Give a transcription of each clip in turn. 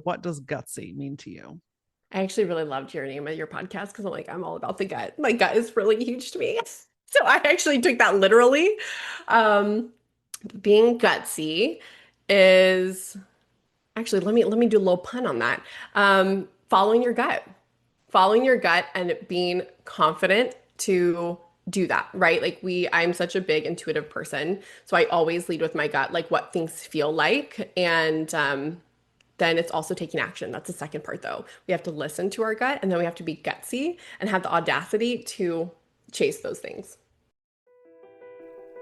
What does gutsy mean to you? I actually really loved your name of your podcast because I'm all about the gut. My gut is really huge to me. So I actually took that literally. Um, Being gutsy is actually, let me do a little pun on that. Following your gut, following your gut and being confident to do that, right? I'm such a big intuitive person. So I always lead with my gut, like what things feel like. And then it's also taking action. That's the second part, though. We have to listen to our gut and then we have to be gutsy and have the audacity to chase those things.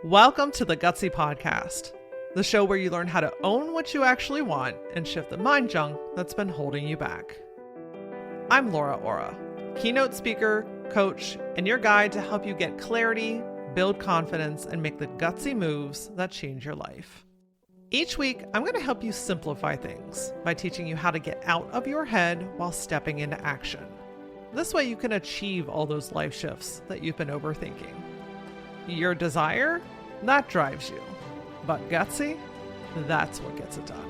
Welcome to the Gutsy Podcast, the show where you learn how to own what you actually want and shift the mind junk that's been holding you back. I'm Laura Ora, keynote speaker, coach, and your guide to help you get clarity, build confidence, and make the gutsy moves that change your life. Each week, I'm going to help you simplify things by teaching you how to get out of your head while stepping into action. This way you can achieve all those life shifts that you've been overthinking. Your desire, that drives you. But gutsy, that's what gets it done.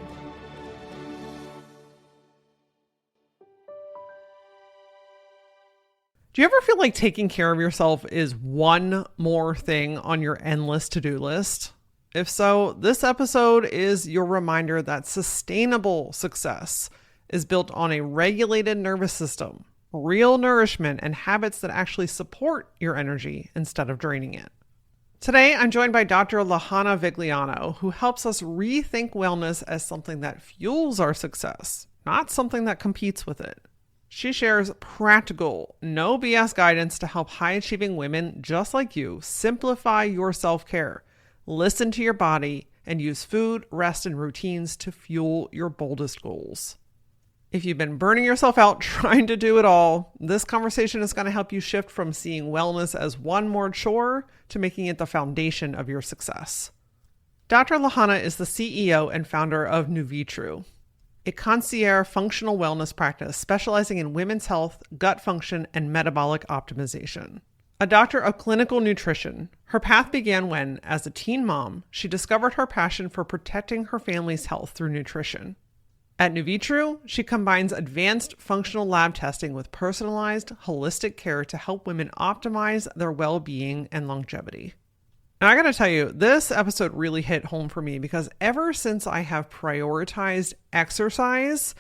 Do you ever feel like taking care of yourself is one more thing on your endless to-do list? If so, this episode is your reminder that sustainable success is built on a regulated nervous system, real nourishment, and habits that actually support your energy instead of draining it. Today, I'm joined by Dr. Lahana Vigliano, who helps us rethink wellness as something that fuels our success, not something that competes with it. She shares practical, no BS guidance to help high-achieving women just like you simplify your self-care, listen to your body, and use food, rest, and routines to fuel your boldest goals. If you've been burning yourself out trying to do it all, this conversation is going to help you shift from seeing wellness as one more chore to making it the foundation of your success. Dr. Lahana is the CEO and founder of Nuvitru, a concierge functional wellness practice specializing in women's health, gut function, and metabolic optimization. A doctor of clinical nutrition, her path began when, as a teen mom, she discovered her passion for protecting her family's health through nutrition. At Nuvitru, she combines advanced functional lab testing with personalized, holistic care to help women optimize their well-being and longevity. Now, I gotta tell you, this episode really hit home for me because ever since I have prioritized exercise,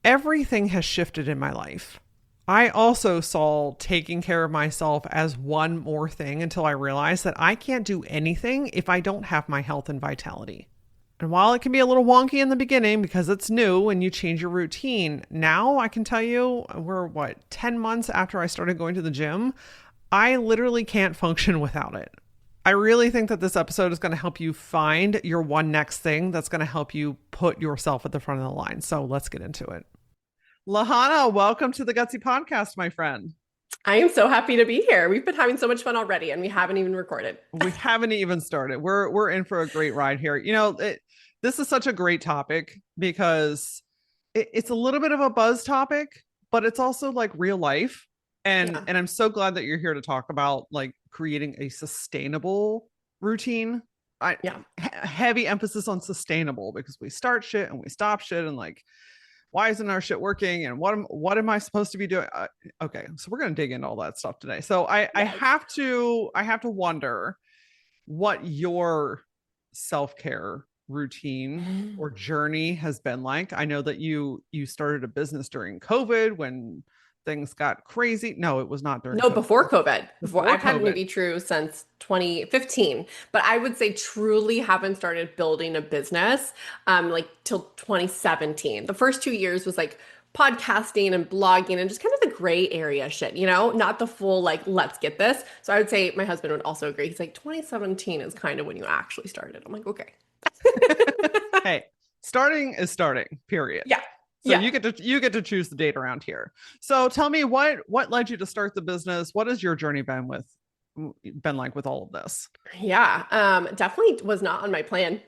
everything has shifted in my life. I also saw taking care of myself as one more thing until I realized that I can't do anything if I don't have my health and vitality. And while it can be a little wonky in the beginning because it's new and you change your routine, now I can tell you we're 10 months after I started going to the gym, I literally can't function without it. I really think that this episode is going to help you find your one next thing that's going to help you put yourself at the front of the line. So let's get into it. Lahana, welcome to the Gutsy Podcast, my friend. I am so happy to be here. We've been having so much fun already and we haven't even recorded. We haven't even started. We're in for a great ride here. This is such a great topic because it's a little bit of a buzz topic, but it's also like real life. And I'm so glad that you're here to talk about like creating a sustainable routine. Heavy emphasis on sustainable because we start shit and we stop shit and like, why isn't our shit working? And what am I supposed to be doing? Okay, so we're gonna dig into all that stuff today. So I have to wonder what your self-care routine or journey has been like. I know that you started a business during COVID when things got crazy. No, it was not during No, COVID. before COVID. Before I've had COVID. Nuvitru since 2015, but I would say truly haven't started building a business like till 2017. The first 2 years was like podcasting and blogging and just kind of the gray area shit, not the full like let's get this. So I would say my husband would also agree. He's like 2017 is kind of when you actually started. I'm like, okay. Hey, starting is starting, period. Yeah. So you get to choose the date around here. So tell me what led you to start the business? What has your journey been like with all of this? Yeah, definitely was not on my plan.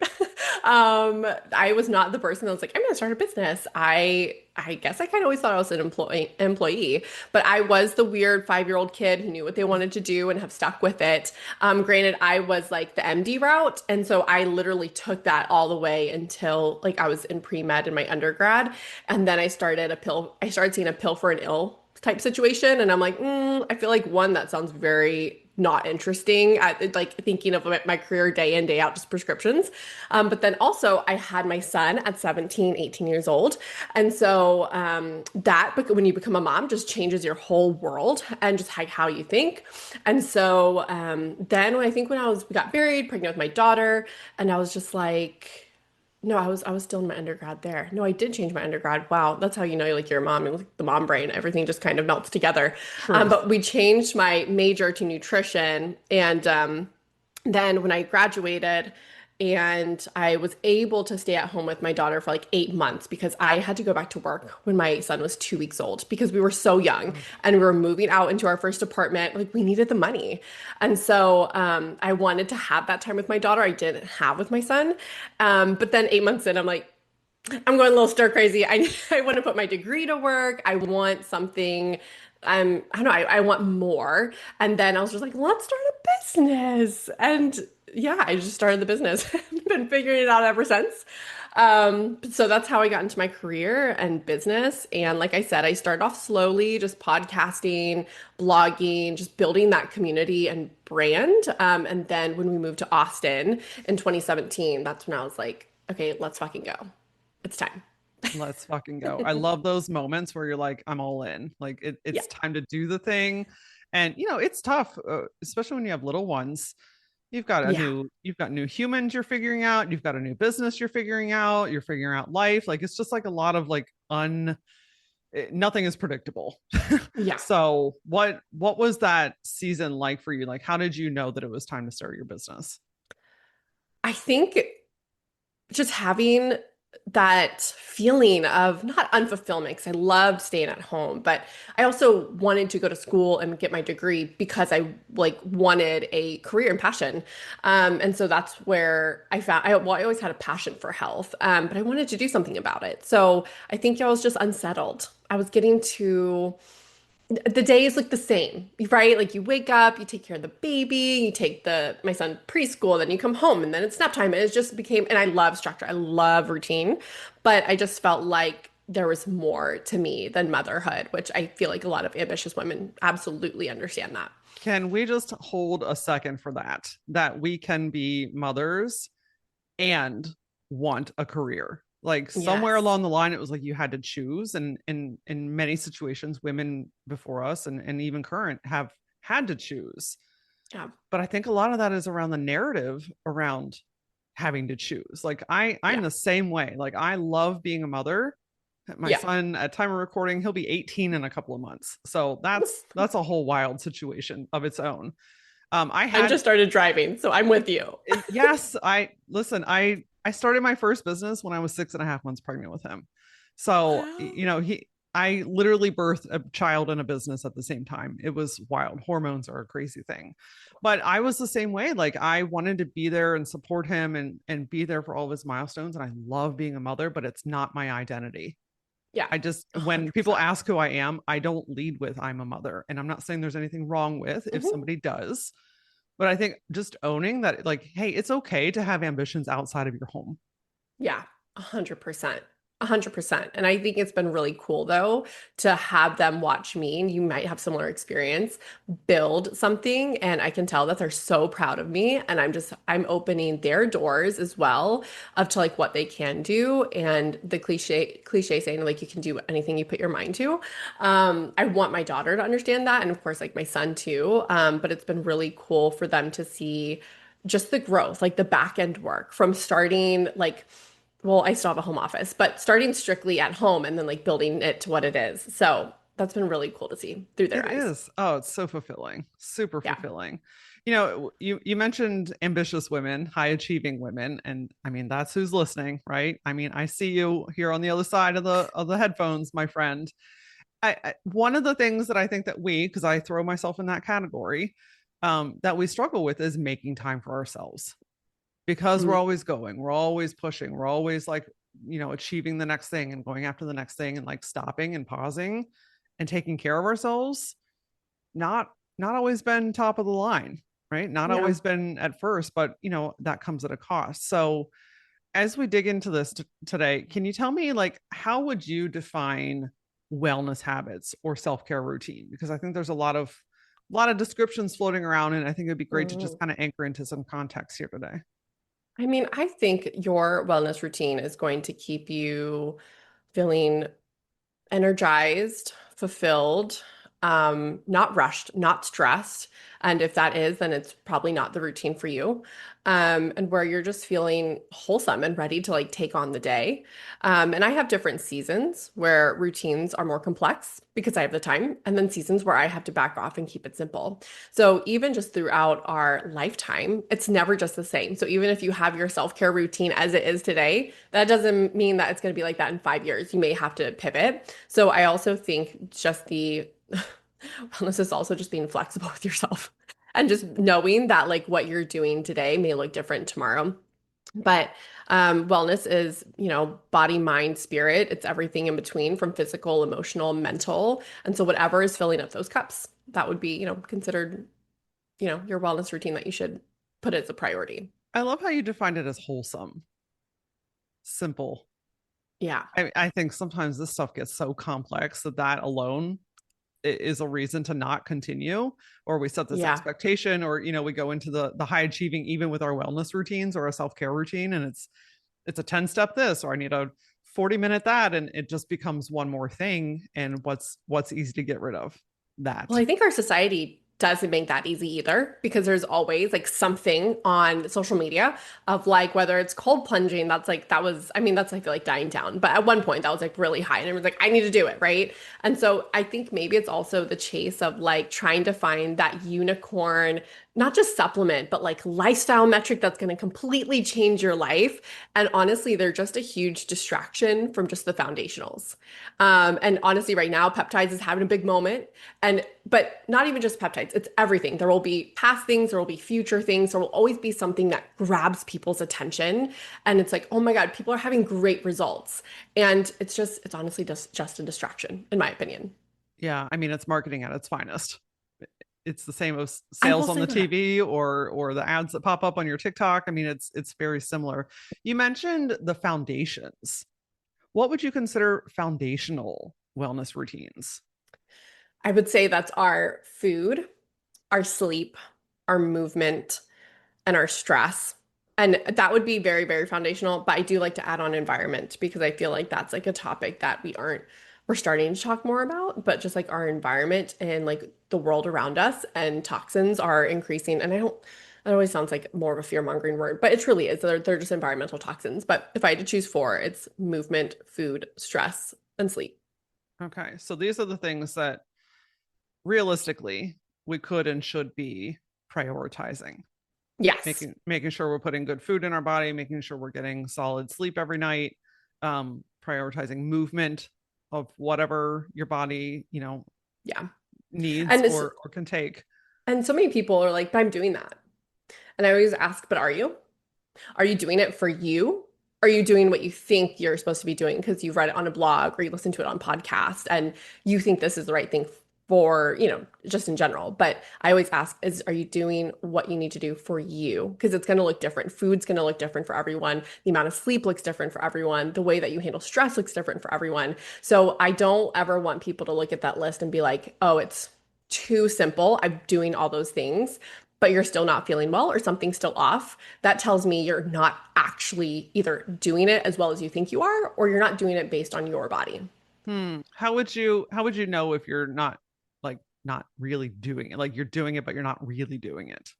I was not the person that was like, I'm gonna start a business. I I guess I kind of always thought I was an employee, but I was the weird 5-year-old kid who knew what they wanted to do and have stuck with it. Granted, I was like the MD route, and so I literally took that all the way until like I was in pre-med in my undergrad, and then I started seeing a pill for an ill type situation, and I'm like, I feel like one that sounds very not interesting at like thinking of my career day in day out just prescriptions, but then also I had my son at 17, 18 years old, and so when you become a mom just changes your whole world and just how you think. And so then when we got married, pregnant with my daughter, and I was just like, no, I was still in my undergrad there. No, I did change my undergrad. Wow, that's how you know like you're a mom and like, the mom brain, everything just kind of melts together. Truth. But we changed my major to nutrition, and then when I graduated and I was able to stay at home with my daughter for like 8 months because I had to go back to work when my son was 2 weeks old because we were so young and we were moving out into our first apartment. Like we needed the money. And so I wanted to have that time with my daughter I didn't have with my son. But then 8 months in, I'm like, I'm going a little stir crazy. I want to put my degree to work. I want something. I don't know. I want more. And then I was just like, let's start a business. And yeah, I just started the business. I've been figuring it out ever since. So that's how I got into my career and business. And like I said, I started off slowly, just podcasting, blogging, just building that community and brand. And then when we moved to Austin in 2017, that's when I was like, okay, let's fucking go. It's time. Let's fucking go. I love those moments where you're like, I'm all in. Like Yeah. it's time to do the thing. And it's tough, especially when you have little ones. Yeah. You've got new humans you're figuring out. You've got a new business you're figuring out. You're figuring out life. Like it's just like a lot of like nothing is predictable. Yeah. So what was that season like for you? Like how did you know that it was time to start your business? I think just having that feeling of not unfulfillment because I loved staying at home, but I also wanted to go to school and get my degree because I like wanted a career and passion. And so that's where I always had a passion for health, but I wanted to do something about it. So I think I was just unsettled. I was getting to the days look the same, right? Like you wake up, you take care of the baby, you take my son preschool, then you come home and then it's nap time. And it just became, and I love structure. I love routine, but I just felt like there was more to me than motherhood, which I feel like a lot of ambitious women absolutely understand that. Can we just hold a second for that we can be mothers and want a career? Like somewhere Yes. along the line it was like you had to choose, and in many situations women before us and even current have had to choose. Yeah. But I think a lot of that is around the narrative around having to choose. Like I'm Yeah. the same way. Like I love being a mother. My Yeah. son, at time of recording, he'll be 18 in a couple of months, so that's a whole wild situation of its own. I I had just started driving, so I'm with you. Yes, I listen, I started my first business when I was 6.5 months pregnant with him. So, Wow. I literally birthed a child and a business at the same time. It was wild. Hormones are a crazy thing. But I was the same way. Like I wanted to be there and support him and be there for all of his milestones. And I love being a mother, but it's not my identity. Yeah. I just, when people 100%. ask who I am, I don't lead with I'm a mother. And I'm not saying there's anything wrong with if Mhm. somebody does, but I think just owning that, like, hey, it's okay to have ambitions outside of your home. Yeah, 100%. 100%. And I think it's been really cool though to have them watch me, and you might have similar experience, build something. And I can tell that they're so proud of me. And I'm opening their doors as well up to like what they can do. And the cliche saying like you can do anything you put your mind to. I want my daughter to understand that. And of course, like my son too. But it's been really cool for them to see just the growth, like the back end work from starting like well, I still have a home office, but starting strictly at home and then like building it to what it is. So that's been really cool to see through their It eyes. is. Oh, it's so fulfilling. Super Yeah. fulfilling. You mentioned ambitious women, high achieving women, and I mean that's who's listening, right? I mean, I see you here on the other side of the headphones, my friend. One of the things that I think that because I throw myself in that category, that we struggle with is making time for ourselves because we're Mm, always going, we're always pushing, we're always like achieving the next thing and going after the next thing and like stopping and pausing and taking care of ourselves, not always been top of the line, right? Not Yeah. always been at first, but that comes at a cost. So as we dig into this today, can you tell me, like, how would you define wellness habits or self-care routine? Because I think there's a lot of descriptions floating around, and I think it'd be great to just Mhm. kind of anchor into some context here today. I mean, I think your wellness routine is going to keep you feeling energized, fulfilled, not rushed, not stressed. And if that is, then it's probably not the routine for you. And where you're just feeling wholesome and ready to like take on the day. And I have different seasons where routines are more complex because I have the time, and then seasons where I have to back off and keep it simple. So even just throughout our lifetime, it's never just the same. So even if you have your self-care routine as it is today, that doesn't mean that it's going to be like that in 5 years. You may have to pivot. So I also think just the wellness is also just being flexible with yourself and just knowing that like what you're doing today may look different tomorrow. But wellness is, body, mind, spirit. It's everything in between from physical, emotional, mental. And so whatever is filling up those cups, that would be, considered, your wellness routine that you should put as a priority. I love how you defined it as wholesome, simple. Yeah. I think sometimes this stuff gets so complex that alone is a reason to not continue, or we set this Yeah. expectation, or we go into the high achieving even with our wellness routines or a self-care routine, and it's a 10-step this, or I need a 40-minute that, and it just becomes one more thing. And what's easy to get rid of? Well, That. I think our society doesn't make that easy either because there's always like something on social media of like whether it's cold plunging, that's like that was I mean that's I feel like dying down. But at one point that was like really high and it was like I need to do it, right? And so I think maybe it's also the chase of like trying to find that unicorn, not just supplement, but like lifestyle metric that's going to completely change your life. And honestly, they're just a huge distraction from just the foundationals. And honestly, right now, peptides is having a big moment. But not even just peptides, it's everything. There will be past things, there will be future things, there will always be something that grabs people's attention. And it's like, oh my God, people are having great results. And it's honestly just a distraction, in my opinion. Yeah, I mean, it's marketing at its finest. It's the same as I will sales on say the that. TV or the ads that pop up on your TikTok. I mean, it's very similar. You mentioned the foundations. What would you consider foundational wellness routines? I would say that's our food, our sleep, our movement, and our stress. And that would be very, very foundational. But I do like to add on environment because I feel like that's like a topic that we're starting to talk more about, but just like our environment and like the world around us and toxins are increasing. And that always sounds like more of a fear-mongering word, but it truly is. They're just environmental toxins. But if I had to choose four, it's movement, food, stress, and sleep. Okay, so these are the things that realistically we could and should be prioritizing. Yes. Making sure we're putting good food in our body, making sure we're getting solid sleep every night, prioritizing movement of whatever your body Yeah. needs And it's, or can take. and so many people are like, but I'm doing that. And I always ask, but are you? Are you doing it for you? Are you doing what you think you're supposed to be doing because you've read it on a blog or you listen to it on podcast and you think this is the right thing for, just in general. But I always ask are you doing what you need to do for you? Because it's going to look different. Food's going to look different for everyone. The amount of sleep looks different for everyone. The way that you handle stress looks different for everyone. So I don't ever want people to look at that list and be like, oh, it's too simple. I'm doing all those things, but you're still not feeling well or something's still off. That tells me you're not actually either doing it as well as you think you are, or you're not doing it based on your body. How would you know if you're not really doing it? Like you're doing it, but you're not really doing it.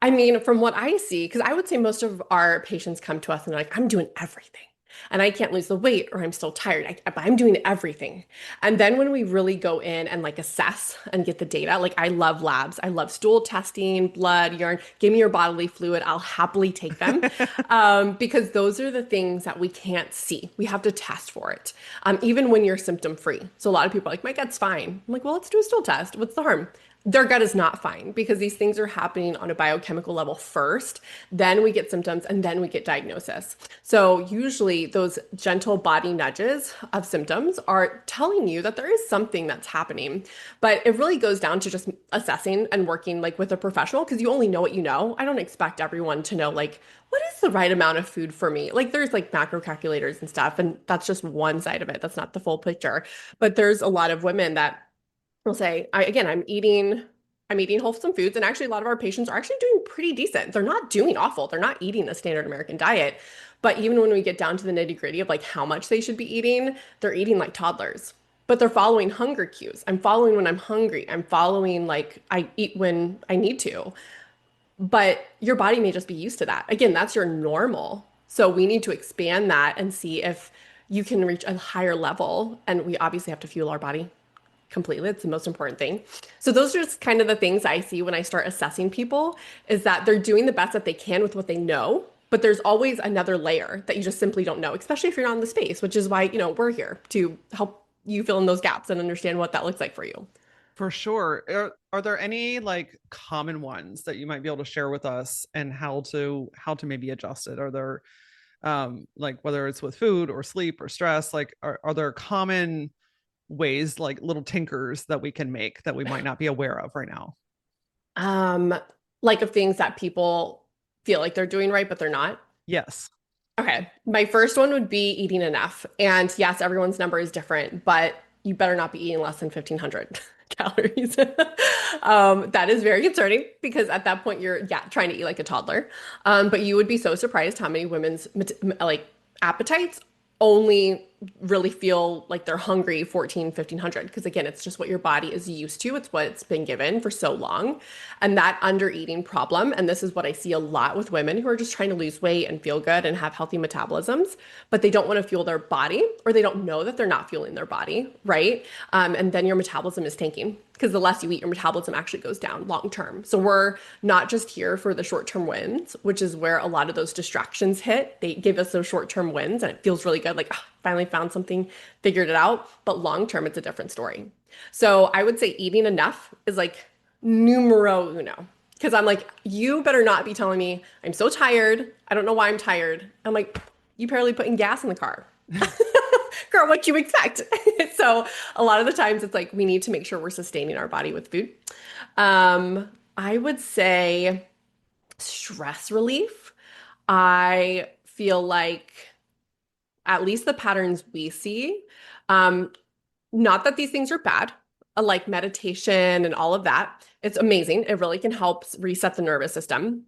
I mean, from what I see, because I would say most of our patients come to us and they're like, I'm doing everything. And I can't lose the weight or I'm still tired. But I'm doing everything. And then when we really go in and like assess and get the data, like I love labs. I love stool testing, blood, urine. Give me your bodily fluid. I'll happily take them because those are the things that we can't see. We have to test for it, even when you're symptom free. So a lot of people are like, my gut's fine. I'm like, well, let's do a stool test. What's the harm? Their gut is not fine because these things are happening on a biochemical level first. Then we get symptoms and then we get diagnosis. So usually those gentle body nudges of symptoms are telling you that there is something that's happening. But it really goes down to just assessing and working like with a professional because you only know what you know. I don't expect everyone to know like what is the right amount of food for me? Like there's like macro calculators and stuff, and that's just one side of it. That's not the full picture. But there's a lot of women that will say, again, I'm eating wholesome foods, and actually a lot of our patients are actually doing pretty decent. They're not doing awful. They're not eating a standard American diet. But even when we get down to the nitty-gritty of like how much they should be eating, they're eating like toddlers. But they're following hunger cues. I'm following when I'm hungry. I'm following like I eat when I need to. But your body may just be used to that. Again, that's your normal. So we need to expand that and see if you can reach a higher level. And we obviously have to fuel our body completely. It's the most important thing. So those are just kind of the things I see when I start assessing people is that they're doing the best that they can with what they know, but there's always another layer that you just simply don't know, especially if you're not in the space, which is why, we're here to help you fill in those gaps and understand what that looks like for you. For sure. Are there any like common ones that you might be able to share with us and how to maybe adjust it? Are there like whether it's with food or sleep or stress, like are there common ways like little tinkers that we can make that we might not be aware of right now? Um, like of things that people feel like they're doing right, but they're not. Yes. Okay. My first one would be eating enough. And yes, everyone's number is different, but you better not be eating less than 1,500 calories. That is very concerning because at that point you're, yeah, trying to eat like a toddler. But you would be so surprised how many women's like appetites only really feel like they're hungry 14, 1,500. Because again, it's just what your body is used to. It's what it's been given for so long. And that under eating problem, and this is what I see a lot with women who are just trying to lose weight and feel good and have healthy metabolisms, but they don't want to fuel their body or they don't know that they're not fueling their body, right? And then your metabolism is tanking because the less you eat, your metabolism actually goes down long term. So we're not just here for the short term wins, which is where a lot of those distractions hit. They give us those short term wins and it feels really good. Like, oh, finally found something, figured it out. But long term, it's a different story. So I would say eating enough is like numero uno. Because I'm like, you better not be telling me I'm so tired. I don't know why I'm tired. I'm like, you barely putting gas in the car. Girl, what you expect? So a lot of the times it's like we need to make sure we're sustaining our body with food. I would say stress relief. I feel like at least the patterns we see, um, not that these things are bad, like meditation and all of that. It's amazing. It really can help reset the nervous system.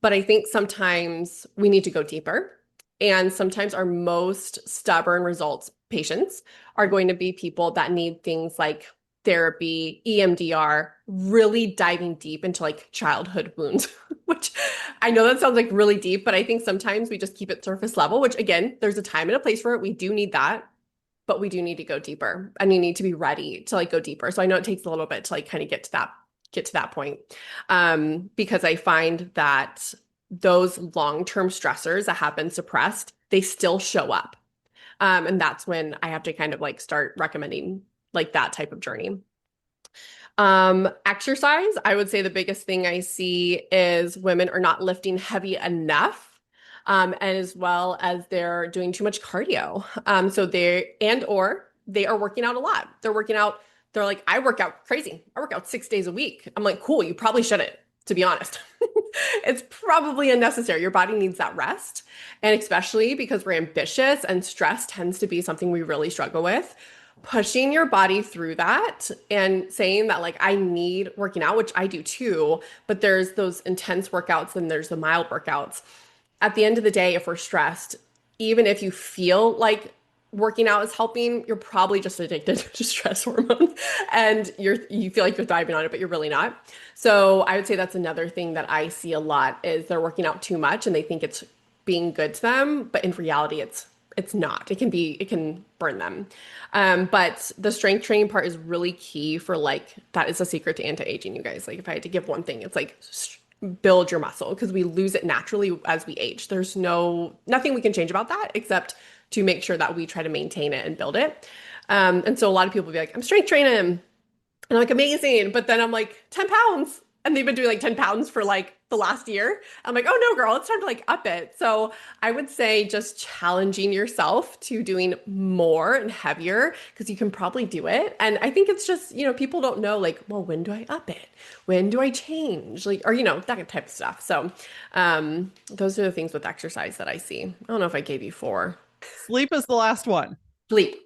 But I think sometimes we need to go deeper. And sometimes our most stubborn results patients are going to be people that need things like therapy, EMDR, really diving deep into like childhood wounds, which I know that sounds like really deep, but I think sometimes we just keep it surface level, which again, there's a time and a place for it. We do need that, but we do need to go deeper and you need to be ready to like go deeper. So I know it takes a little bit to like kind of get to that point. Because I find that those long-term stressors that have been suppressed, they still show up. And that's when I have to kind of like start recommending like that type of journey. Exercise, I would say the biggest thing I see is women are not lifting heavy enough, and as well as they're doing too much cardio. So or they are working out a lot. They're working out, they're like, I work out crazy. I work out 6 days a week. I'm like, cool, you probably shouldn't, to be honest. It's probably unnecessary. Your body needs that rest. And especially because we're ambitious and stress tends to be something we really struggle with, pushing your body through that and saying that like I need working out, which I do too, but there's those intense workouts and there's the mild workouts. At the end of the day, if we're stressed, even if you feel like working out is helping, you're probably just addicted to stress hormones and you feel like you're thriving on it, but you're really not. So I would say that's another thing that I see a lot is they're working out too much and they think it's being good to them, but in reality it's not. It can burn them. But the strength training part is really key for like that is a secret to anti-aging, you guys. Like if I had to give one thing, it's like build your muscle because we lose it naturally as we age. There's nothing we can change about that except to make sure that we try to maintain it and build it. And so a lot of people will be like, I'm strength training. I'm like, amazing. But then I'm like, 10 pounds. And they've been doing like 10 pounds for like the last year. I'm like, oh no, girl, it's time to like up it. So I would say just challenging yourself to doing more and heavier because you can probably do it. And I think it's just, people don't know like, well, when do I up it? When do I change? Like, or, that type of stuff. So those are the things with exercise that I see. I don't know if I gave you four. Sleep is the last one. Sleep.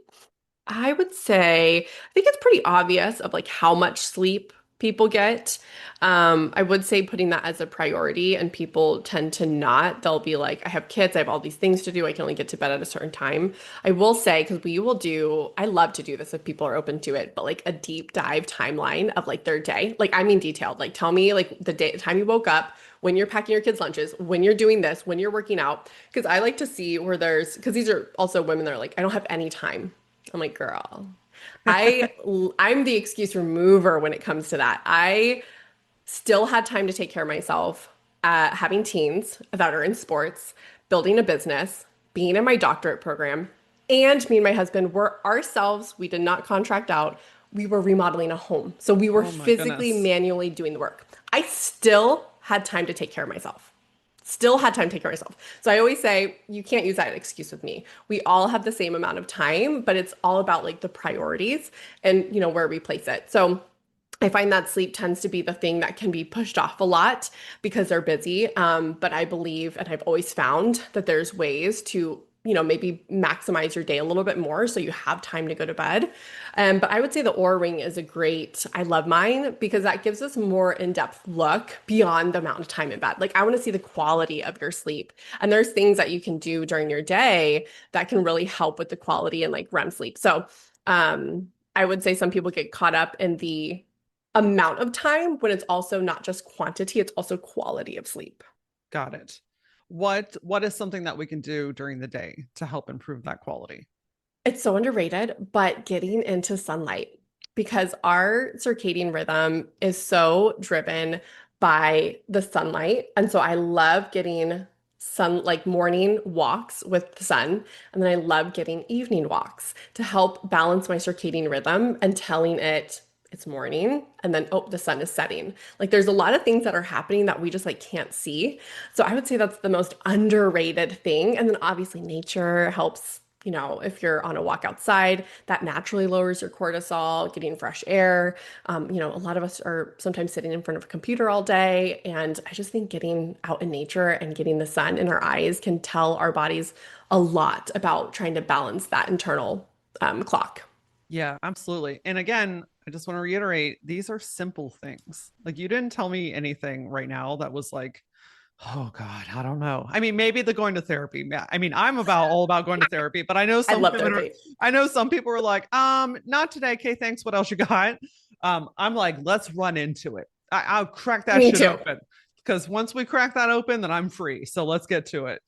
I would say, I think it's pretty obvious of like how much sleep people get. I would say putting that as a priority, and people tend to not. They'll be like, I have kids, I have all these things to do, I can only get to bed at a certain time. I will say, because we will do, I love to do this if people are open to it, but like a deep dive timeline of like their day. Like, I mean, detailed. Like, tell me like the time you woke up, when you're packing your kids' lunches, when you're doing this, when you're working out. Because I like to see where because these are also women that are like, I don't have any time. I'm like, girl, I I'm the excuse remover when it comes to that. I still had time to take care of myself, having teens that are in sports, building a business, being in my doctorate program, and me and my husband were ourselves. We did not contract out. We were remodeling a home. So we were Oh my physically, goodness. manually doing the work. I still had time to take care of myself. Still had time to take care of myself. So I always say, you can't use that excuse with me. We all have the same amount of time, but it's all about like the priorities and, where we place it. So I find that sleep tends to be the thing that can be pushed off a lot because they're busy. But I believe, and I've always found that there's ways to, maybe maximize your day a little bit more so you have time to go to bed. But I would say the Oura Ring is I love mine because that gives us more in-depth look beyond the amount of time in bed. Like I want to see the quality of your sleep. And there's things that you can do during your day that can really help with the quality and like REM sleep. So, I would say some people get caught up in the amount of time when it's also not just quantity, it's also quality of sleep. Got it. What is something that we can do during the day to help improve that quality? It's so underrated, but getting into sunlight because our circadian rhythm is so driven by the sunlight. And so I love getting like morning walks with the sun. And then I love getting evening walks to help balance my circadian rhythm and telling it it's morning and then, oh, the sun is setting. Like there's a lot of things that are happening that we just like can't see. So I would say that's the most underrated thing. And then obviously nature helps. If you're on a walk outside, that naturally lowers your cortisol, getting fresh air. A lot of us are sometimes sitting in front of a computer all day. And I just think getting out in nature and getting the sun in our eyes can tell our bodies a lot about trying to balance that internal clock. Yeah, absolutely. And again, I just want to reiterate, these are simple things. Like you didn't tell me anything right now that was like, oh God, I don't know. I mean, maybe the going to therapy. Yeah, I mean, I'm about all about going to therapy, but I love therapy. I know some people are like, not today. Okay, thanks. What else you got? I'm like, let's run into it. I'll crack that Me shit too. open because once we crack that open, then I'm free. So let's get to it.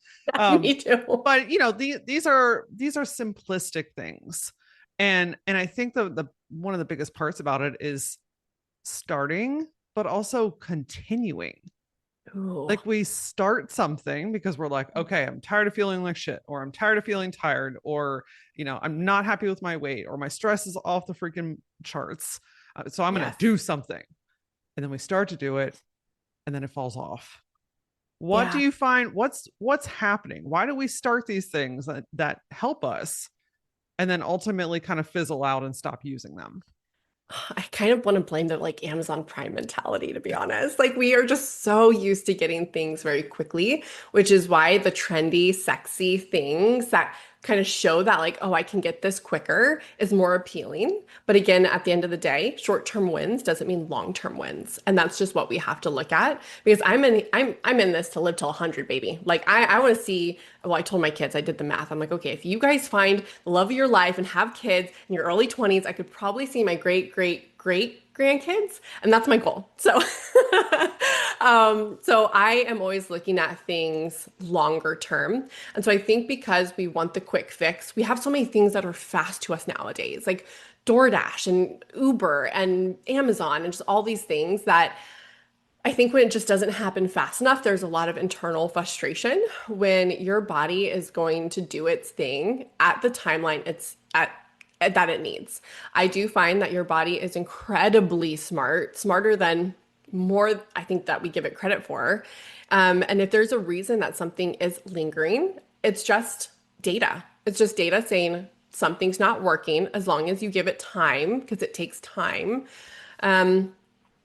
Me too. But these are simplistic things, and I think the one of the biggest parts about it is starting, but also continuing. Ooh, Like we start something because we're like, okay, I'm tired of feeling like shit, or I'm tired of feeling tired, or I'm not happy with my weight, or my stress is off the freaking charts. So I'm gonna yes. do something, and then we start to do it, and then it falls off. What do Yeah. you find? What's happening? Why do we start these things that help us, and then ultimately kind of fizzle out and stop using them? I kind of want to blame the like Amazon Prime mentality, to be honest. Like we are just so used to getting things very quickly, which is why the trendy, sexy things that kind of show that like, oh, I can get this quicker is more appealing. But again, at the end of the day, short-term wins doesn't mean long-term wins. And that's just what we have to look at because I'm in this to live till 100, baby. Like I want to see, well, I told my kids, I did the math. I'm like, okay, if you guys find the love of your life and have kids in your early 20s, I could probably see my great grandkids, and that's my goal. So, so I am always looking at things longer term. And so I think because we want the quick fix, we have so many things that are fast to us nowadays, like DoorDash and Uber and Amazon and just all these things that I think when it just doesn't happen fast enough, there's a lot of internal frustration when your body is going to do its thing at the timeline it's at that it needs. I do find that your body is incredibly smart, smarter than more I think that we give it credit for. And if there's a reason that something is lingering, it's just data. It's just data saying something's not working as long as you give it time, because it takes time. Um,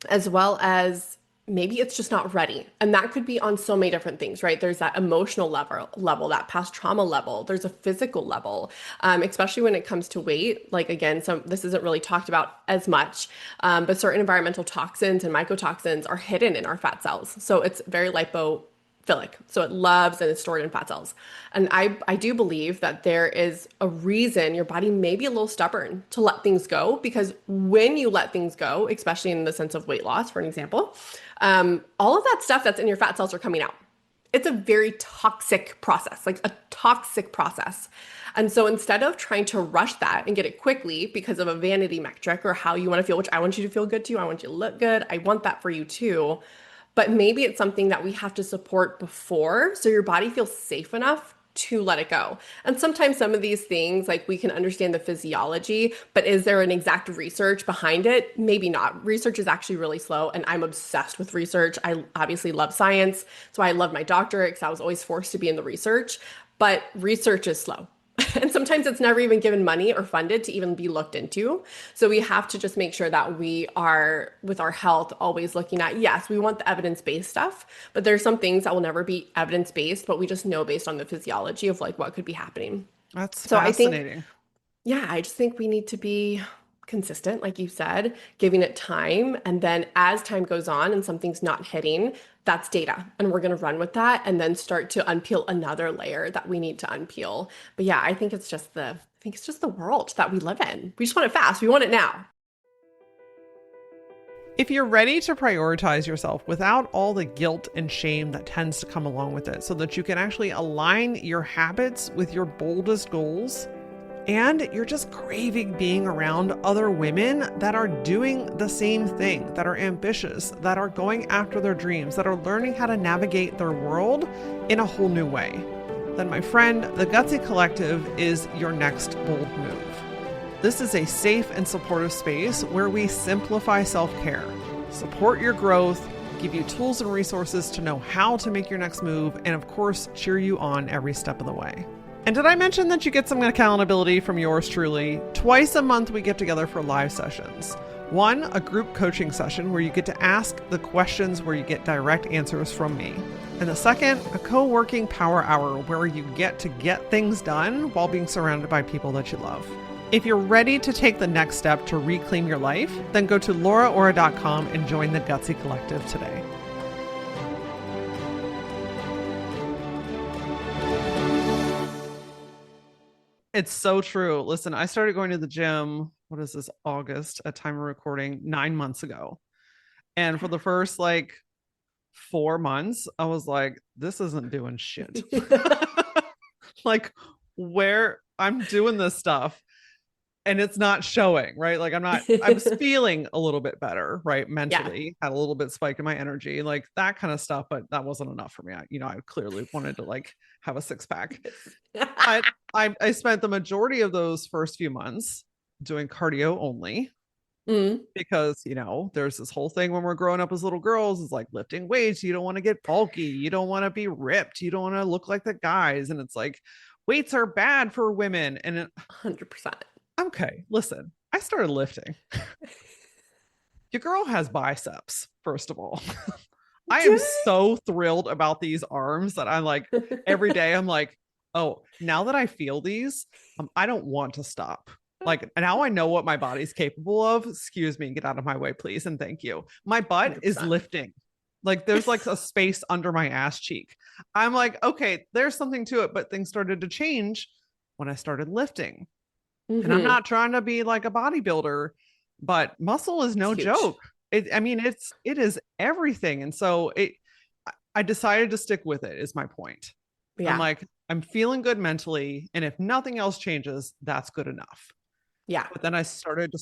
as well as maybe it's just not ready. And that could be on so many different things, right? There's that emotional level, that past trauma level. There's a physical level, especially when it comes to weight. Like again, this isn't really talked about as much, but certain environmental toxins and mycotoxins are hidden in our fat cells. So it's very lipophilic. So it loves and it's stored in fat cells. And I do believe that there is a reason your body may be a little stubborn to let things go, because when you let things go, especially in the sense of weight loss, for an example, all of that stuff that's in your fat cells are coming out. It's a very toxic process, like a toxic process. And so instead of trying to rush that and get it quickly because of a vanity metric or how you want to feel, which I want you to feel good too, I want you to look good, I want that for you too. But maybe it's something that we have to support before so your body feels safe enough to let it go. And sometimes some of these things, like we can understand the physiology, but is there an exact research behind it? Maybe not. Research is actually really slow, and I'm obsessed with research. I obviously love science, so I love my doctorate because I was always forced to be in the research, but research is slow. And sometimes it's never even given money or funded to even be looked into. So we have to just make sure that we are, with our health, always looking at, yes, we want the evidence-based stuff, but there's some things that will never be evidence-based, but we just know based on the physiology of like what could be happening. That's So I think, fascinating. yeah, I just think we need to be consistent, like you said, giving it time. And then as time goes on and something's not hitting, that's data. And we're going to run with that and then start to unpeel another layer that we need to unpeel. But yeah, I think it's just the world that we live in. We just want it fast. We want it now. If you're ready to prioritize yourself without all the guilt and shame that tends to come along with it, so that you can actually align your habits with your boldest goals, and you're just craving being around other women that are doing the same thing, that are ambitious, that are going after their dreams, that are learning how to navigate their world in a whole new way, then my friend, the Gutsy Collective is your next bold move. This is a safe and supportive space where we simplify self-care, support your growth, give you tools and resources to know how to make your next move, and of course, cheer you on every step of the way. And did I mention that you get some accountability from yours truly? Twice a month, we get together for live sessions. One, a group coaching session where you get to ask the questions where you get direct answers from me. And the second, a co-working power hour where you get to get things done while being surrounded by people that you love. If you're ready to take the next step to reclaim your life, then go to lauraora.com and join the Gutsy Collective today. It's so true. Listen, I started going to the gym, what is this, August at time of recording, 9 months ago. And for the first 4 months, I was like, this isn't doing shit. Like, where I'm doing this stuff and it's not showing, right? Like I'm feeling a little bit better, right? Mentally, had a little bit spike in my energy, like that kind of stuff, but that wasn't enough for me. I clearly wanted to have a six pack. But I spent the majority of those first few months doing cardio only. Because there's this whole thing when we're growing up as little girls is like lifting weights, you don't want to get bulky, you don't want to be ripped, you don't want to look like the guys, and it's like weights are bad for women. And 100%. Okay, listen, I started lifting. Your girl has biceps, first of all. I am so thrilled about these arms that I'm like, every day I'm like, oh, now that I feel these, I don't want to stop. Like, now I know what my body's capable of. Excuse me, get out of my way, please. And thank you. My butt 100%. is lifting. Like, there's a space under my ass cheek. I'm like, okay, there's something to it. But things started to change when I started lifting. And I'm not trying to be like a bodybuilder, but muscle is no joke. It is everything. And so I decided to stick with it, is my point. Yeah. I'm like, I'm feeling good mentally. And if nothing else changes, that's good enough. Yeah. But then I started to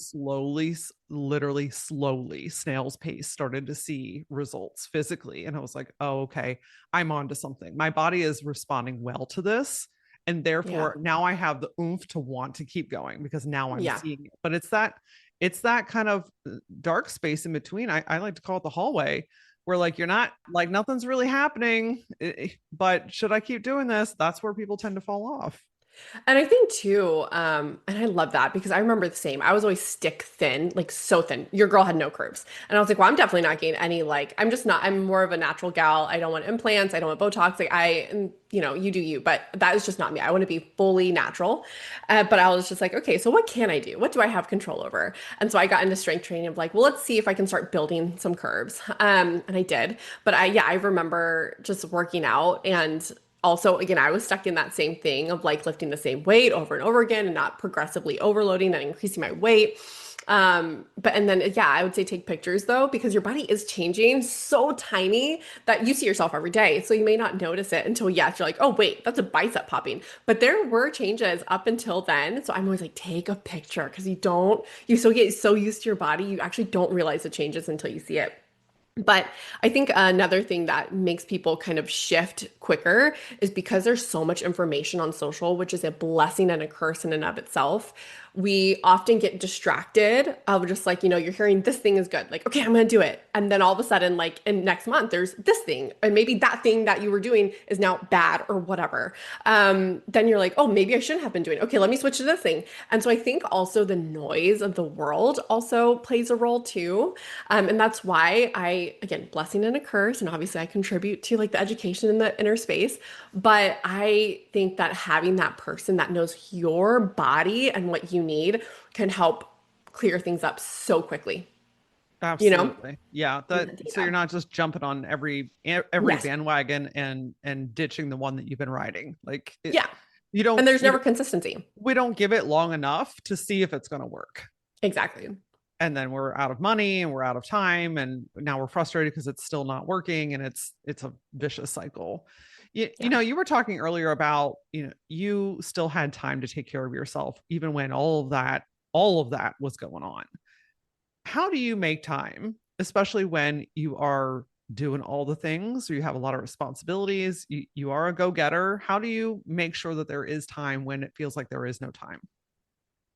literally slowly, snail's pace, started to see results physically. And I was like, oh, okay, I'm on to something. My body is responding well to this. And Yeah. therefore now I have the oomph to want to keep going because now I'm Yeah. seeing it. But it's that kind of dark space in between. I like to call it the hallway, where like you're not like nothing's really happening, but should I keep doing this? That's where people tend to fall off. And I think too, and I love that because I remember the same. I was always stick thin, like so thin. Your girl had no curves. And I was like, well, I'm definitely not getting any, like, I'm just not, I'm more of a natural gal. I don't want implants. I don't want Botox. Like, and, you do you, but that is just not me. I want to be fully natural. But I was just like, okay, so what can I do? What do I have control over? And so I got into strength training of like, well, let's see if I can start building some curves. And I did. But yeah, I remember just working out and also, again, I was stuck in that same thing of like lifting the same weight over and over again and not progressively overloading and increasing my weight. But and then yeah, I would say take pictures though, because your body is changing so tiny that you see yourself every day. So you may not notice it until yes, you're like, oh wait, that's a bicep popping. But there were changes up until then. So I'm always like, take a picture because you still get so used to your body, you actually don't realize the changes until you see it. But I think another thing that makes people kind of shift quicker is because there's so much information on social, which is a blessing and a curse in and of itself. We often get distracted of just like, you're hearing this thing is good. Like, okay, I'm going to do it. And then all of a sudden, like in next month, there's this thing. And maybe that thing that you were doing is now bad or whatever. Then you're like, oh, maybe I shouldn't have been doing it. Okay, let me switch to this thing. And so I think also the noise of the world also plays a role too. And that's why again, blessing and a curse, and obviously I contribute to like the education in the inner space. But I think that having that person that knows your body and what you need can help clear things up so quickly, you know? Absolutely. Yeah. In That the so you're data. not just jumping on every Yes. bandwagon and ditching the one that you've been riding. Like Yeah. you And don't there's you never don't, consistency. we don't give it long enough to see if it's going to work. Exactly. And then we're out of money and we're out of time and now we're frustrated because it's still not working and it's a vicious cycle. Yeah. You were talking earlier about, you still had time to take care of yourself even when all of that was going on. How do you make time, especially when you are doing all the things, or you have a lot of responsibilities, you are a go-getter? How do you make sure that there is time when it feels like there is no time?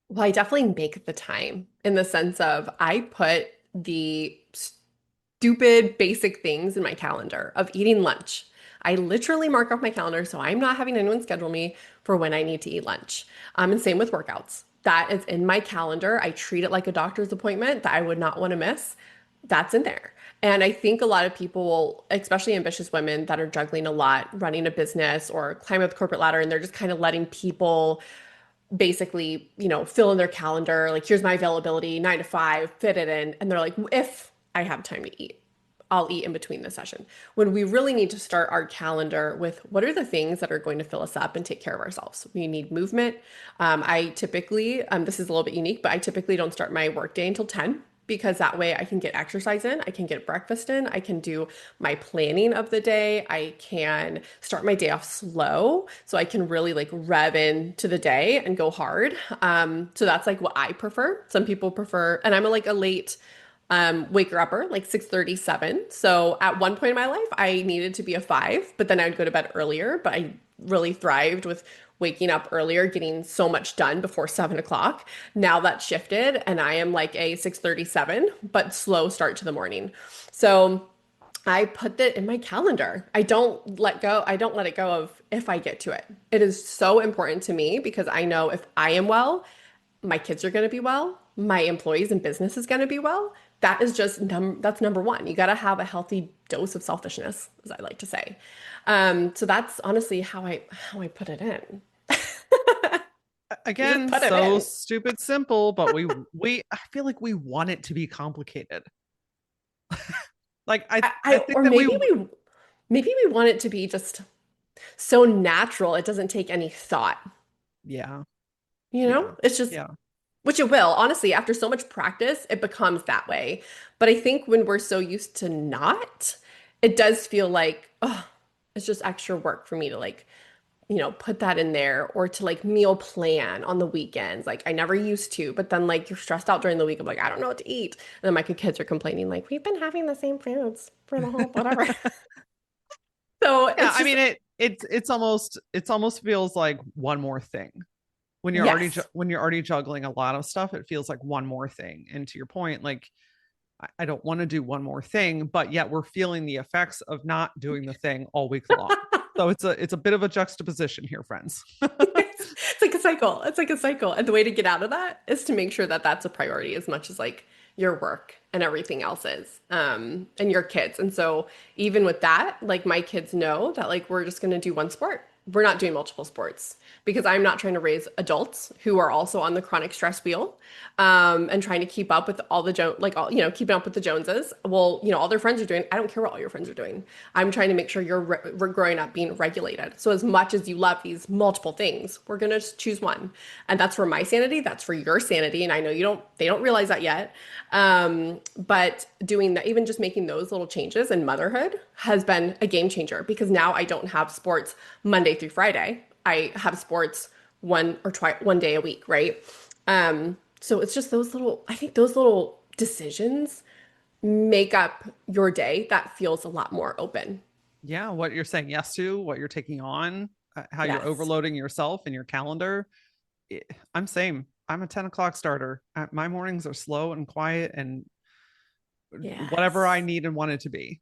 Well, I definitely make the time in the sense of I put the stupid basic things in my calendar of eating lunch. I literally mark off my calendar so I'm not having anyone schedule me for when I need to eat lunch. And same with workouts. That is in my calendar. I treat it like a doctor's appointment that I would not want to miss. That's in there. And I think a lot of people, especially ambitious women that are juggling a lot, running a business or climbing up the corporate ladder, and they're just kind of letting people basically, fill in their calendar, like, here's my availability, 9 to 5, fit it in. And they're like, if I have time to eat, I'll eat in between the session. When we really need to start our calendar with what are the things that are going to fill us up and take care of ourselves. We need movement. I typically, this is a little bit unique, but I typically don't start my workday until 10 because that way I can get exercise in, I can get breakfast in, I can do my planning of the day, I can start my day off slow so I can really like rev into the day and go hard. So that's like what I prefer. Some people prefer, and I'm like a late waker upper, like 6:37. So at one point in my life, I needed to be a 5, but then I would go to bed earlier. But I really thrived with waking up earlier, getting so much done before 7 o'clock. Now that's shifted, and I am like a 6:37, but slow start to the morning. So I put that in my calendar. I don't let go. I don't let it go of if I get to it. It is so important to me because I know if I am well, my kids are going to be well, my employees and business is going to be well. That is just that's number one. You got to have a healthy dose of selfishness, as I like to say. So that's honestly how I put it in. You just Again, put it so in. stupid simple, but we I feel like we want it to be complicated. Like I think Or that maybe we want it to be just so natural. It doesn't take any thought. yeah, yeah, It's just yeah. which it will. Honestly, after so much practice, it becomes that way. But I think when we're so used to not, it does feel like, oh, it's just extra work for me to like, put that in there or to like meal plan on the weekends. Like I never used to, but then like you're stressed out during the week. I'm like, I don't know what to eat. And then my kids are complaining, like, we've been having the same foods for the whole whatever. So Yeah, it's I just, mean it it's almost feels like one more thing when you're already Yes. when you're already juggling a lot of stuff. It feels like one more thing. And to your point, like I don't want to do one more thing, but yet we're feeling the effects of not doing the thing all week long. So it's a bit of a juxtaposition here, friends. It's like a cycle. It's like a cycle. And the way to get out of that is to make sure that that's a priority as much as like your work and everything else is, and your kids. And so even with that, like my kids know that like we're just going to do one sport. We're not doing multiple sports because I'm not trying to raise adults who are also on the chronic stress wheel, and trying to keep up with all the like all keeping up with the Joneses. Well, all their friends are doing. I don't care what all your friends are doing. I'm trying to make sure you're growing up being regulated. So as much as you love these multiple things, we're gonna just choose one, and that's for my sanity. That's for your sanity. And I know you don't. They don't realize that yet. But doing that, even just making those little changes in motherhood has been a game changer because now I don't have sports Monday through Friday. I have sports one day a week, right? So it's just I think those little decisions make up your day that feels a lot more open. Yeah, what you're saying yes to, what you're taking on, how you're Yes. overloading yourself and your calendar. I'm same. I'm a 10 o'clock starter. My mornings are slow and quiet and whatever I Yes. need and want it to be,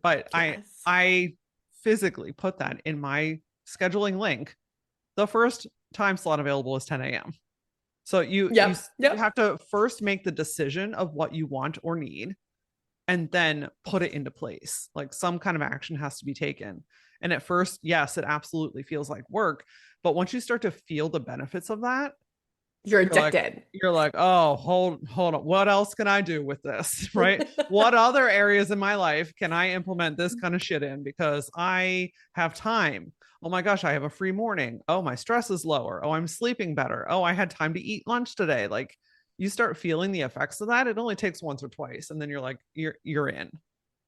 but I Yes. I physically put that in my scheduling link. The first time slot available is 10 a.m. So you Yep. you Yep. have to first make the decision of what you want or need and then put it into place. Like some kind of action has to be taken. And at first, yes, it absolutely feels like work, but once you start to feel the benefits of that, You're you're like addicted. you're like, oh, hold on, what else can I do with this? Right? What other areas in my life can I implement this kind of shit in because I have time? Oh my gosh, I have a free morning. Oh, my stress is lower. Oh, I'm sleeping better. Oh, I had time to eat lunch today. Like you start feeling the effects of that. It only takes once or twice and then you're like you're in.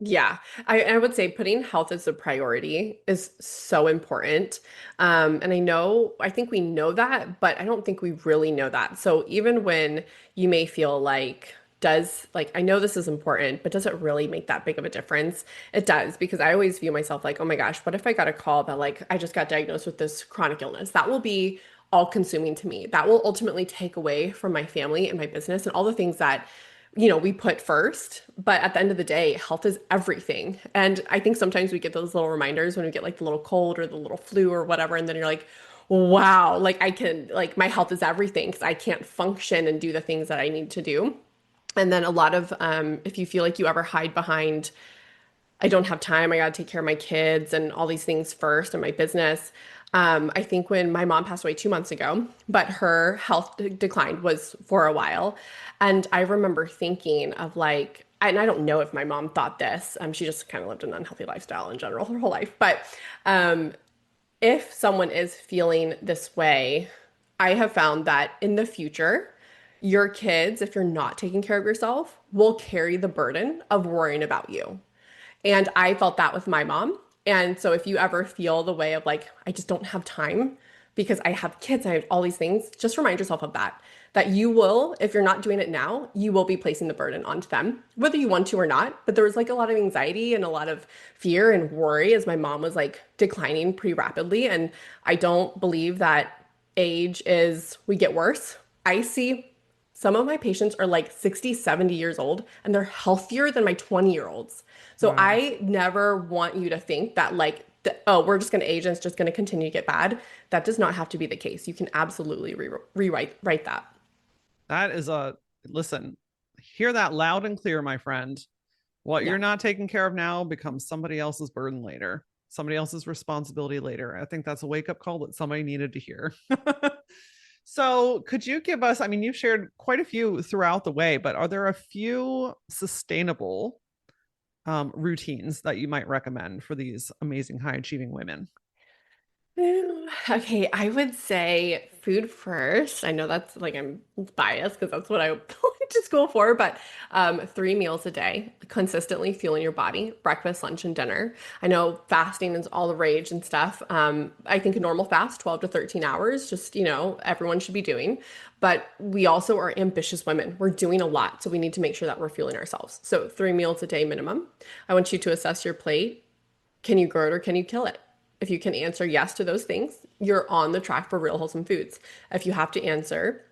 Yeah, I would say putting health as a priority is so important. And I think we know that, but I don't think we really know that. So even when you may feel like, I know this is important, but does it really make that big of a difference? It does, because I always view myself like, oh my gosh, what if I got a call that like I just got diagnosed with this chronic illness? That will be all consuming to me. That will ultimately take away from my family and my business and all the things that we put first. But at the end of the day, health is everything. And I think sometimes we get those little reminders when we get like the little cold or the little flu or whatever. And then you're like, wow, like like my health is everything because I can't function and do the things that I need to do. And then a lot of, if you feel like you ever hide behind, I don't have time. I got to take care of my kids and all these things first and my business. I think when my mom passed away 2 months ago, but her health declined was for a while. And I remember thinking of like, and I don't know if my mom thought this. She just kind of lived an unhealthy lifestyle in general her whole life. But um, if someone is feeling this way, I have found that in the future, your kids, if you're not taking care of yourself, will carry the burden of worrying about you. And I felt that with my mom. And so if you ever feel the way of like, I just don't have time because I have kids, I have all these things, just remind yourself of that. That you will, if you're not doing it now, you will be placing the burden onto them, whether you want to or not. But there was like a lot of anxiety and a lot of fear and worry as my mom was like declining pretty rapidly. And I don't believe that we get worse. I see some of my patients are like 60, 70 years old and they're healthier than my 20-year-olds. So Wow. I never want you to think that like, oh, we're just going to age and it's just going to continue to get bad. That does not have to be the case. You can absolutely rewrite that. That is a listen, hear that loud and clear, my friend. What Yeah. you're not taking care of now becomes somebody else's burden later, somebody else's responsibility later. I think that's a wake up call that somebody needed to hear. So, could you give us? I mean, you've shared quite a few throughout the way, but are there a few sustainable routines that you might recommend for these amazing high achieving women? Okay, I would say food first. I know that's like I'm biased because that's what I went to school for, but 3 meals a day, consistently fueling your body, breakfast, lunch, and dinner. I know fasting is all the rage and stuff. I think a normal fast, 12 to 13 hours, just, everyone should be doing. But we also are ambitious women. We're doing a lot, so we need to make sure that we're fueling ourselves. So 3 meals a day minimum. I want you to assess your plate. Can you grow it or can you kill it? If you can answer yes to those things, you're on the track for real wholesome foods. If you have to answer,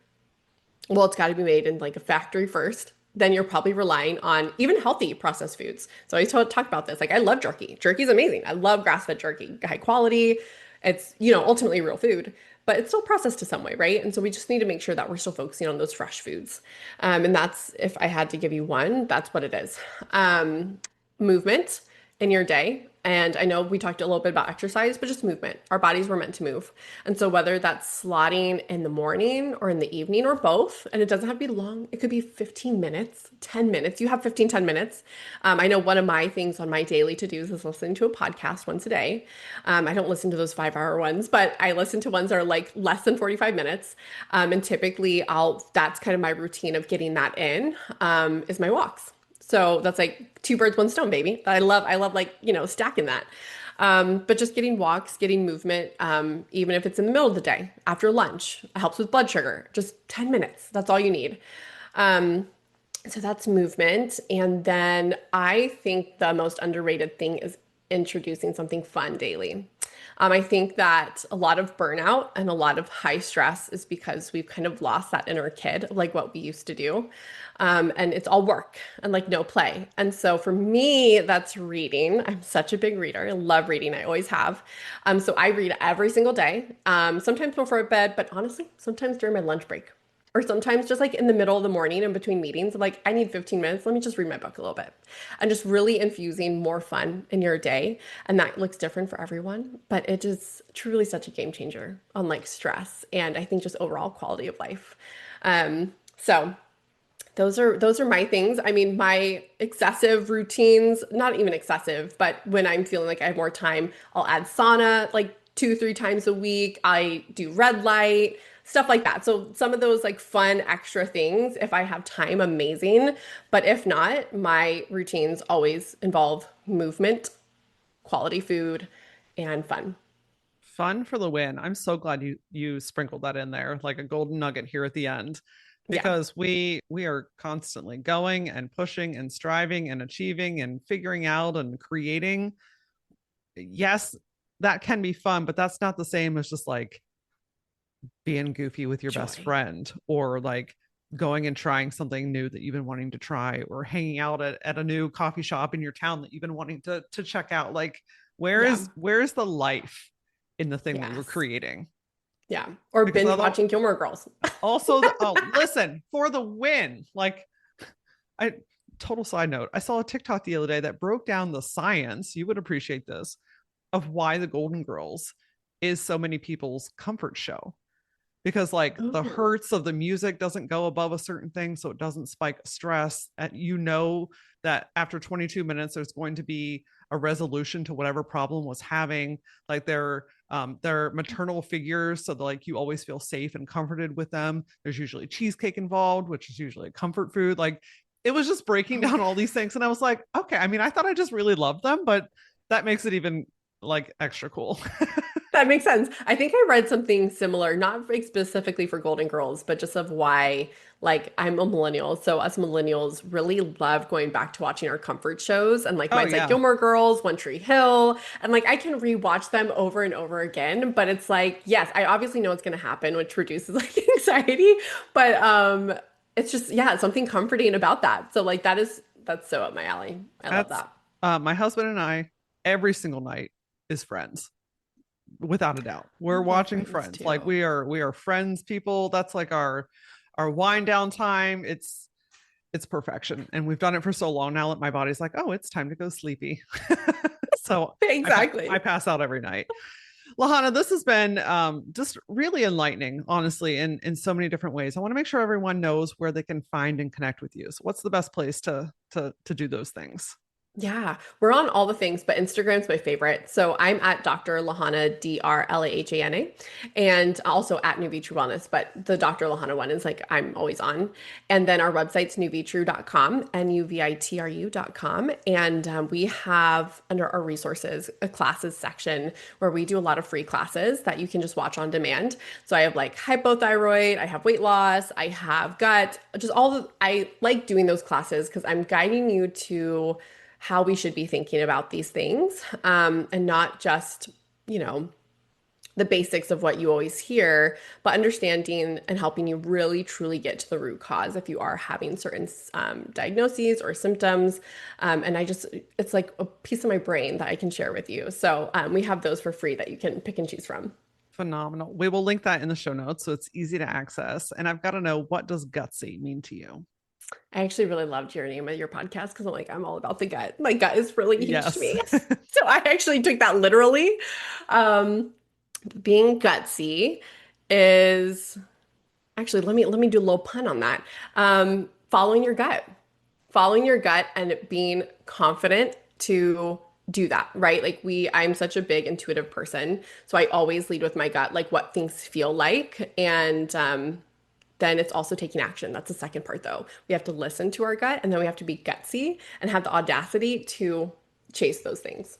well, it's got to be made in like a factory first, then you're probably relying on even healthy processed foods. So I talk about this. Like I love jerky. Jerky is amazing. I love grass-fed jerky, high quality. It's, ultimately real food, but it's still processed to some way, right? And so we just need to make sure that we're still focusing on those fresh foods. And that's, if I had to give you one, that's what it is. Movement in your day. And I know we talked a little bit about exercise, but just movement. Our bodies were meant to move. And so whether that's slotting in the morning or in the evening or both, and it doesn't have to be long, it could be 15 minutes, 10 minutes. You have 15, 10 minutes. I know one of my things on my daily to-dos is listening to a podcast once a day. I don't listen to those 5-hour ones, but I listen to ones that are like less than 45 minutes. And typically that's kind of my routine of getting that in, is my walks. So that's like two birds, one stone, baby. I love like, stacking that. But just getting walks, getting movement, even if it's in the middle of the day, after lunch, it helps with blood sugar. Just 10 minutes. That's all you need. Um, so that's movement. And then I think the most underrated thing is introducing something fun daily. I think that a lot of burnout and a lot of high stress is because we've kind of lost that inner kid, like what we used to do. And it's all work and like no play. And so for me, that's reading. I'm such a big reader. I love reading. I always have. So I read every single day, sometimes before bed, but honestly, sometimes during my lunch break. Or sometimes just like in the middle of the morning in between meetings, I'm like, I need 15 minutes. Let me just read my book a little bit. And just really infusing more fun in your day. And that looks different for everyone, but it is truly such a game changer on like stress and I think just overall quality of life. So those are my things. I mean, my excessive routines, not even excessive, but when I'm feeling like I have more time, I'll add sauna like 2, 3 times a week. I do red light, stuff like that. So some of those like fun extra things, if I have time, amazing. But if not, my routines always involve movement, quality food, and fun. Fun for the win. I'm so glad you sprinkled that in there like a golden nugget here at the end, Yeah. because we are constantly going and pushing and striving and achieving and figuring out and creating. Yes, that can be fun, but that's not the same as just like being goofy with your best Joy. friend, or like going and trying something new that you've been wanting to try, or hanging out at a new coffee shop in your town that you've been wanting to check out. Like Yeah. where is the life in the thing that you're Yes. creating? Yeah. Or Because binge otherwise, watching Gilmore Girls. also oh, listen, for the win. Like I total side note, I saw a TikTok the other day that broke down the science, you would appreciate this, of why the Golden Girls is so many people's comfort show, because like the Oh. hertz of the music doesn't go above a certain thing, so it doesn't spike stress. And that after 22 minutes there's going to be a resolution to whatever problem was having. Like they're maternal figures, so like you always feel safe and comforted with them. There's usually cheesecake involved, which is usually a comfort food. Like it was just breaking Oh, down all these things, and I was like, okay, I mean, I thought I just really loved them, but that makes it even like extra cool. that makes sense. I think I read something similar, not specifically for Golden Girls, but just of why, like, I'm a millennial. So, us millennials really love going back to watching our comfort shows. And, like, Oh mine's like yeah. Gilmore Girls, One Tree Hill. And, like, I can rewatch them over and over again. But it's like, yes, I obviously know what's going to happen, which reduces, like, anxiety. But, it's just, yeah, something comforting about that. So, like, that's so up my alley. I love That's that. my husband and I, every single night is Friends, without a doubt. I We're love watching Friends Friends. Like too. we are Friends people. That's like our wind down time. It's perfection. And we've done it for so long now that my body's like, oh, it's time to go sleepy. So I Exactly. pass out every night. Lahana, this has been just really enlightening, honestly, in so many different ways. I want to make sure everyone knows where they can find and connect with you. So what's the best place to do those things? Yeah, we're on all the things, but Instagram's my favorite. So I'm at Dr. Lahana, Drlahana, and also at Nuvitru Wellness, but the Dr. Lahana one is like I'm always on. And then our website's nuvitru.com, nuvitru.com. And we have under our resources a classes section where we do a lot of free classes that you can just watch on demand. So I have like hypothyroid, I have weight loss, I have gut, just I like doing those classes because I'm guiding you to how we should be thinking about these things, and not just, the basics of what you always hear, but understanding and helping you really truly get to the root cause if you are having certain diagnoses or symptoms. And it's like a piece of my brain that I can share with you. So we have those for free that you can pick and choose from. Phenomenal. We will link that in the show notes so it's easy to access. And I've got to know, what does gutsy mean to you? I actually really loved your name of your podcast because I'm all about the gut. My gut is really huge to Yes. me. So I actually took that literally. Being gutsy is actually, let me do a little pun on that. Following your gut and being confident to do that, right? Like I'm such a big intuitive person. So I always lead with my gut, like what things feel like. And then it's also taking action. That's the second part though. We have to listen to our gut, and then we have to be gutsy and have the audacity to chase those things.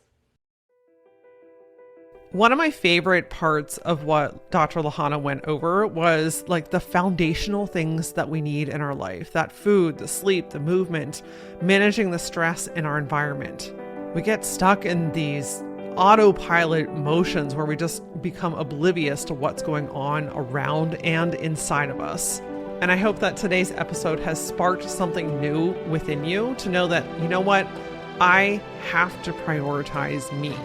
One of my favorite parts of what Dr. Lahana went over was like the foundational things that we need in our life: that food, the sleep, the movement, managing the stress in our environment. We get stuck in these autopilot motions where we just become oblivious to what's going on around and inside of us. And I hope that today's episode has sparked something new within you to know that, you know what, I have to prioritize me.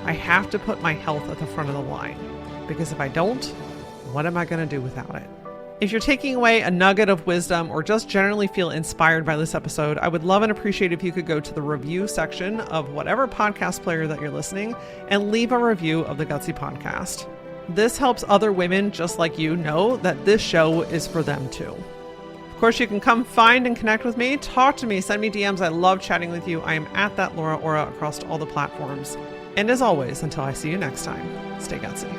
I have to put my health at the front of the line, because if I don't, what am I going to do without it? If you're taking away a nugget of wisdom or just generally feel inspired by this episode, I would love and appreciate if you could go to the review section of whatever podcast player that you're listening and leave a review of the Gutsy Podcast. This helps other women just like you know that this show is for them too. Of course, you can come find and connect with me, talk to me, send me DMs. I love chatting with you. I am at that Laura Aura across all the platforms. And as always, until I see you next time, stay gutsy.